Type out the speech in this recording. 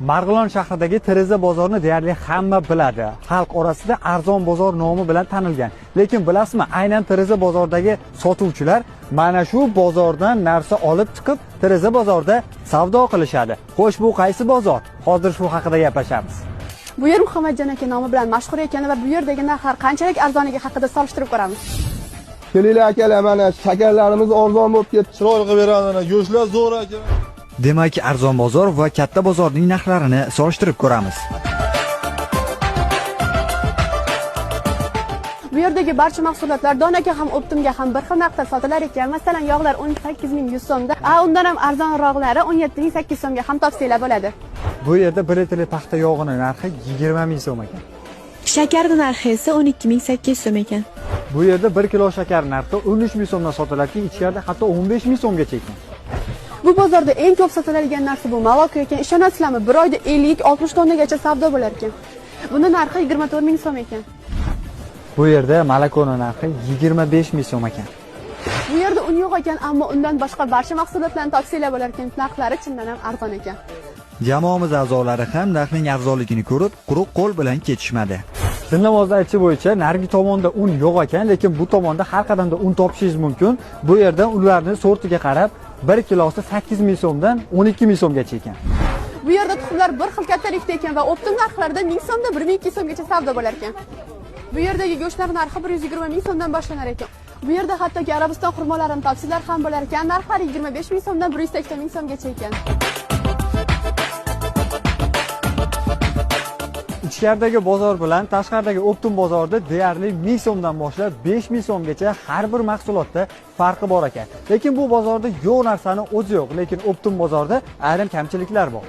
Marg'ilon shahridagi Tereza bozorini deyarli hamma biladi. Xalq orasida arzon bozor nomi bilan tanilgan. Lekin bilasizmi, aynan Tereza bozoridagi sotuvchilar mana shu bozordan narsa olib chiqib, Tereza bozorida savdo qilishadi. Xo'sh, bu qaysi bozor? Hozir shu haqida gaplashamiz. Bu yer Muhammadjon aka nomi bilan mashhur ekan va bu yerdagi narxlar qanchalik arzonligi haqida solishtirib ko'ramiz. Kelinglar akalar, mana shakarlarimiz arzon bo'lib ketdi. Chiroyli qilib beradi, go'shtlar zo'r aka. Demak, arzon bozor va katta bozorning narxlarini solishtirib ko'ramiz. Bu yerdagi barcha mahsulotlar donaga ham, optimga ham bir xil narxda sotilar ekan. Masalan, yog'lar 18100 so'mda, undan ham arzonroqlari 17800 so'mga ham topsanglar bo'ladi. Bu yerda 1 litr paxta yog'ini narxi 20000 so'm ekan. Shakarni narxi esa 12800 so'm ekan. Bu yerda 1 kilo shakar narxi 13000 so'mdan sotilarkan, ichkarida hatto 15000 so'mgacha ekan. Bu bozorda eng ko'p sotiladigan narsa bu moloko ekan. Ishonasizlarmi, bir oyda 50-60 tonnagacha savdo bo'lar ekan. Buni narxi 24000 so'm ekan. Bu yerda molokoni narxi 25000 so'm ekan. Bu yerda un yo'q ekan, ammo undan boshqa barcha mahsulotlarni topsanglar bo'lar ekan. Narxlari chindan ham arzon ekan. Jamoamiz a'zolari ham narxning arzonligini ko'rib, quruq qo'l bilan ketishmadi. Dilnavozning aytishi bo'yicha, nargi tomonda un yo'q ekan, lekin bu tomonda har qadamda un topishingiz mumkin. Bu yerda unlarning sortiga qarab, 1 kilosi 8000 so'mdan 12000 so'mgacha ekan. Bu yerda tuxumlar bir xil kattalikda ekan va optim narxlarida 1000 so'mdan 1200 so'mgacha savdo bo'lar ekan. Bu yerdagi go'shtlar narxi 120000 so'mdan boshlanar ekan. Bu yerda hattoki Arabiston xurmolarini topsanglar ham bo'lar ekan. Narxlari 25000 so'mdan 180000 so'mgacha ekan. Ichkaridagi bozor bilan tashqaridagi optim bozorda deyarli 1000 so'mdan boshlab 5000 so'mgacha har bir mahsulotda farqi bor ekan. Lekin bu bozorda yo'q narsani o'zi yo'q, lekin optim bozorda ayrim kamchiliklar bor.